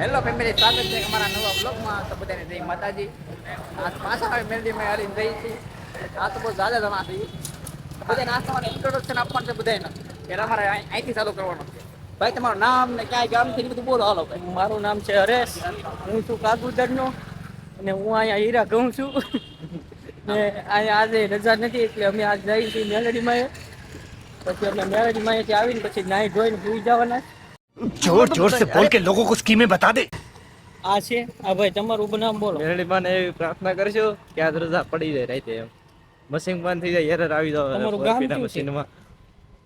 Hello family, સ્વાગત છે અમારા નવા બ્લોગમાં. તો બધાને જય માતાજી. આજ પાછા આવે મેલડીમાં હારીને જઈ છીએ. આ તો બહુ ઝાઝા જણા છે. બધા નાસ્તામાં ઇન્ટ્રોડક્શન આપવાનું છે બધાને, કે અમારે અહીંથી ચાલુ કરવાનું છે. ભાઈ તમારું નામ ને ક્યાંય ગામથી બધું બોલો. હાલો ભાઈ. મારું નામ છે હરેશ. હું છું કાગુદરનો અને હું અહીંયા હીરા ઘઉં છું. ને અહીંયા આજે રજા નથી એટલે અમે આજ જઈએ છીએ મેલડીમાં. પછી અમે મેલડીમાં અહીંથી આવીને પછી નાહી ધોઈને સુઈ જવાના. जोर जोर से बोल के लोगों को स्कीमें बता दे। આ છે આ ભાઈ તમારું નામ બોલો. મેલડીમાં એવી પ્રાર્થના કરશો કે આજ રજા પડી જાય રાતે એમ. મશીન બંધ થઈ જાય, એરર આવી જાય તમારું ગામ કયું છે? મશીનમાં.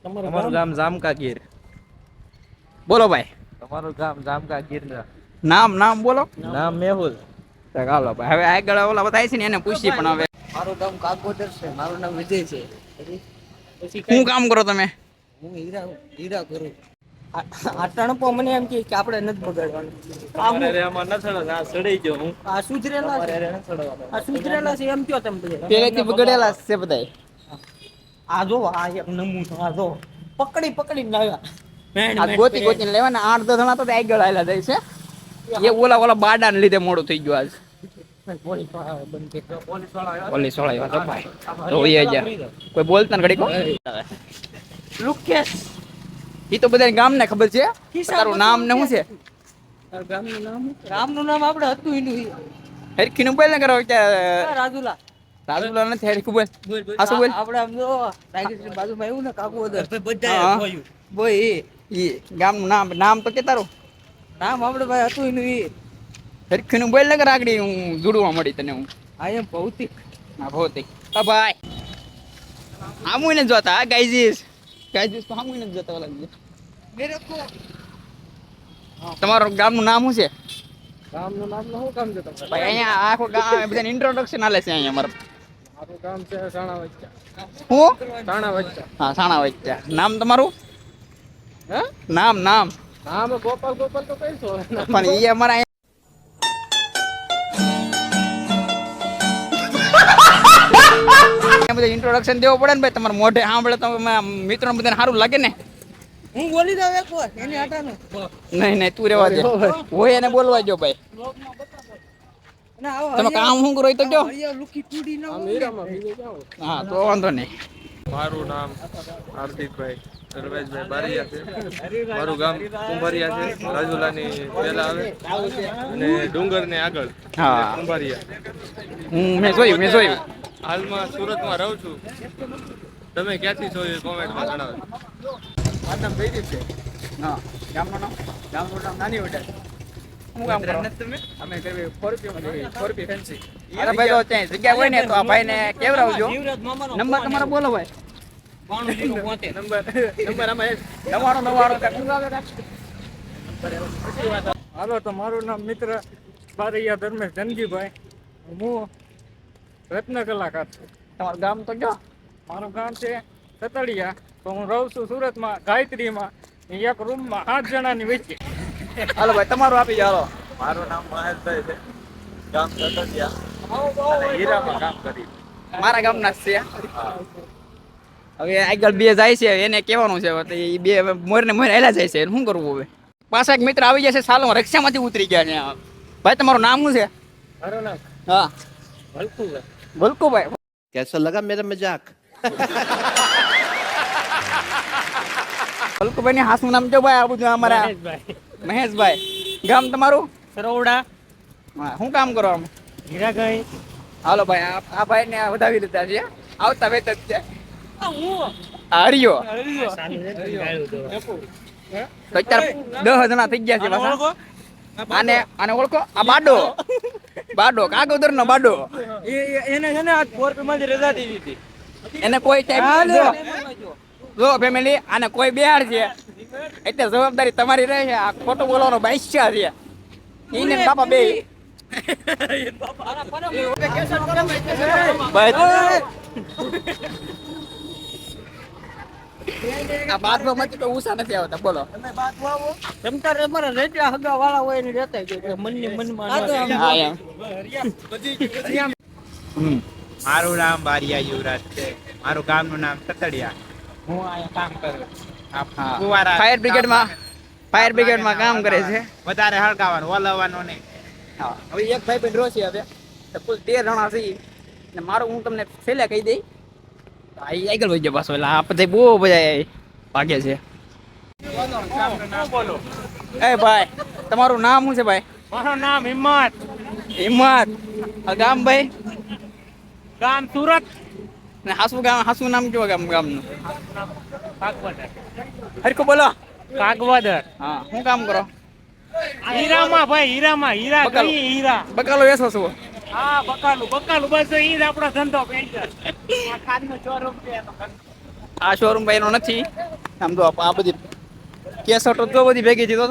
તમારું તમારું ગામ જામકા ગીર. બોલો ભાઈ. તમારું ગામ જામકા ગીર. નામ બોલો. નામ મેહુલ. હાલો ભાઈ, હવે આગળ ઓલા બતાય છે ને એને પૂછી. પણ હવે મારું ગામ કાગોદર છે. મારું નામ વિજય છે. પછી શું કામ કરો તમે? હું હીરા કરું. આ ટણપો મને એમ કે આપણે નથી બગાડવાનું. અરે આમાં ન ચડો, આ ચડી ગયો હું. આ સુધરેલા છે. અરે ન ચડવાનો. આ સુધરેલા છે એમ કયો તમે બધા. પેલેથી બગડેલા છે બધાય. આ જો આ એક નમૂનો. આ જો પકડી લાવ્યા. આ ગોતી લેવાના 8-10 જણા તો આગળ આવેલા જાય છે. એ ઓલા બાડાને લીધે મોડું થઈ ગયું આજ. પોલીસ વાળા આવ્યા ભાઈ. તો એ કોઈ બોલતા ને ઘડીક. લુકેશ. ઈ તો બધા ગામને ખબર છે. તારું નામ ને શું છે? ગામનું નામ આપણે હતું એનું. હરખીનું બોલ ને કરો. રાજુલા નથી હરખું બોલ. આ શું બોલ? આપણે આમ જો ટાઈગર બાજુમાં આવ્યું ને કાકુદર. બોય ઈ ગામનું નામ તો કે તારું નામ આપણે ભાઈ હતું એનું. હરખીનું બોલ ને કર. આગળ હું જોડવા મળી તને હું. આ એમ ભૌતિક. હા ભૌતિક. ભાઈ આમું ને જોતા ગાઈજીસ તો આમું ને જોતા ઓલા. તમારું ગામનું નામ શું છે? ગામનું નામ શું કામ છે તમારે? ભાઈ અહીંયા આખો ગામ બધાને ઇન્ટ્રોડક્શન આલે છે અહીંયા અમારું. મારું ગામ છે સાણા વચ્ચા. હું સાણા વચ્ચા. હા સાણા વચ્ચા. નામ તમારું? હે નામ નામ ગોપાલ તો કઈશો. પણ એ અમારા બધા ઇન્ટ્રોડક્શન દેવો પડે ને ભાઈ. તમારે મોઢે સાંભળે તો મિત્રો બધાને સારું લાગે ને. હું બોલી દઉં એક વાર એની આટાનું. નહીં તું રેવા દે. હોય એને બોલવા જો ભાઈ. તમે કામ શું કરો એ તો જો. લુકી ટુડી ના હા તો વાંધો નહીં. મારું નામ હાર્દિકભાઈ સરવેશભાઈ બારિયા છે. મારું ગામ કુંભારિયા છે. રાજુલાની પેલા આવે અને ડુંગર ને આગળ હા કુંભારિયા. મેં જોયું. હાલમાં સુરતમાં રહું છું. તમે ક્યાંથી છો એ કોમેન્ટમાં જણાવો. નામ ભેગી છે. હા ગામનું નામ નાની વડા. હું કામ કરો તમે? અમે કરવી 4P ફેન્સી. અરે ભાઈ તો ત્યાં જગ્યા હોય ને તો આ ભાઈને કેવરાવજો. નંબર તમારો બોલો ભાઈ. 92 આમાં 99 હાલો તો મારું નામ મિત્ર બારૈયા ધર્મેશ ધનજીભાઈ. હું રત્ન કલાકાર છું. તમારું ગામ તો જો. મારું ગામ છે સતડિયા. તો હું રહું છું સુરતમાં ગાયત્રીમાં. એક રૂમમાં 8 જણાની વચ્ચે. હાલો ભાઈ તમારું આપી જાઓ. મારું નામ મહેશભાઈ છે. ગામ સતડિયા અને હીરામાં કામ કરી. મારા ગામના જ છે. હવે આગળ બે જાય છે એને કહેવાનું છે. એ બે મોર હેલા જાય છે. શું કરવું હવે? પાછા એક મિત્ર આવી જશે. સાલો રક્ષામાંથી ઉતરી ગયા છે. ભાઈ તમારું નામ શું છે? મારું નામ હા ભલકુભાઈ. कैसा लगा मेरा मजाक? ભલકુભાઈ ની હાસું નામ જો ભાઈ. આ બધું અમારા મહેશભાઈ. ગામ તમારું? સરવડા. હા શું કામ કરો આમ? હીરાગઈ. હાલો ભાઈ આ ભાઈ ને વધાવી દીધા છે. આવતા વેત જ છે. હરિયો તો અત્યારે 10 જણા થઈ ગયા છે પાછા. આને ઓળખો? આ બાડો કાગોદર નો બાડો. એને છે ને આજ 4P માંથી રજા દીધી હતી. એને કોઈ ટાઈમ જો ફેમિલી આને કોઈ બેહાડ છે એટલે જવાબદારી તમારી રહે છે. આ ખોટું બોલવાનો બાદશાહ છે. એને બાપા બે આ બાથરૂમ માંથી તો ઉષા નથી આવતા. બોલો તમતાર અમારા રેડિયા હગા વાળા હોય ને રહેતા છે મનની મનમાં. મારું નામ બારિયા યુવરાજ છે. મારું ગામનું નામ સતડિયા. હું અહીંયા કામ કરું. ફાયર બ્રિગેડમાં કામ કરે છે. વધારે હળગાવાનું ઓલવવાનું નહીં. હા હવે એક ભાઈ પણ રોશે હવે તો કુલ 13 જણા છે ને મારું હું તમને છેલ્લે કહી દઈ ભાઈ આગળ વહી જાય પાછો એટલે આ બધા બહુ બધા ભાગે છે. એ ભાઈ તમારું નામ શું છે ભાઈ? મારું નામ હિંમત. હિંમત. આ ગામ ભાઈ? ગામ સુરત. ને હાસુ નામ કેવું ગામનું? કાગવદર. હરખું બોલો. કાગવદર. હા શું કામ કરો? હીરામાં ભાઈ, હીરામાં. હીરા બકાલો. કઈ હીરા. બકાલો વેચો છો? હા બકાલું બસ ઈ જ આપણો ધંધો પેન્ટર. આ ખાનનો શોરૂમ છે. આ શોરૂમ ભાઈ નો નથી. આમ તો આ બધી કેસટો તો બધી ભેગી થઈ તો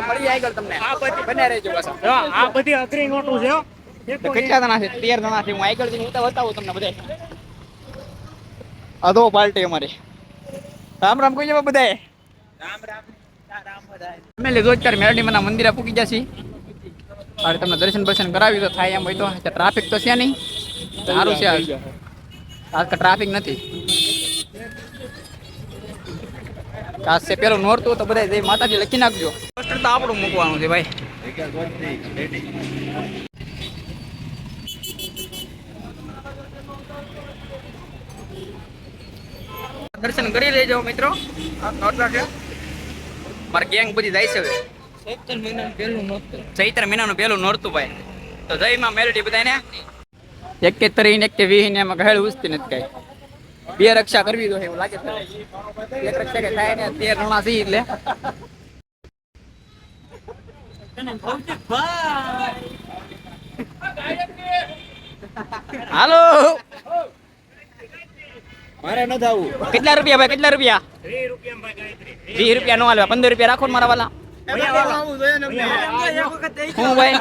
મળી આગળ તમને આ બધી બને રહેજો પાછા. હા, આ બધી અઘરી નોટું છે હો. તો કેટલા જણા છે? 13 જણા છે. હું આગળ જઈને બતાવું તમને બધા. અધો પાર્ટી અમારી. રામ રામ કોઈ જવા બધાએ. રામ રામ બધાય. અમે લીધો અત્યારે મેરડીમાંના મંદિરે પૂકી ગયા છીએ. અરે તમને દર્શન બર્શન કરાવી તો થાય એમ હોય તો ટ્રાફિક તો છે નહીં. સારું છે આજ ટ્રાફિક નથી. આજ છે પેલું નોરતું તો બધા જય માતાજી લખી નાખજો. પોસ્ટર તો આપણું મૂકવાનું છે ભાઈ. દર્શન કરી લેજો મિત્રો. નોરતા છે મારી ગેંગ બધી જાય છે હવે. ચૈત્ર મહિનાનું પહેલું નોરતું ભાઈ. તો જય માં મેલડી બધાને. એક કે તરીને એક કે વીહીને એમાં ઘેડ ઉસતી નથી કઈ. બે રક્ષા કરવી તો એવું લાગે છે. એક રક્ષા કે થાય ને 13 જણા છે એટલે. હાલો મારે ન થવું. કેટલા રૂપિયા ભાઈ? કેટલા રૂપિયા? 20 રૂપિયા નો હાલવા. 15 રૂપિયા રાખો ને મારા વાલા. હું ભાઈ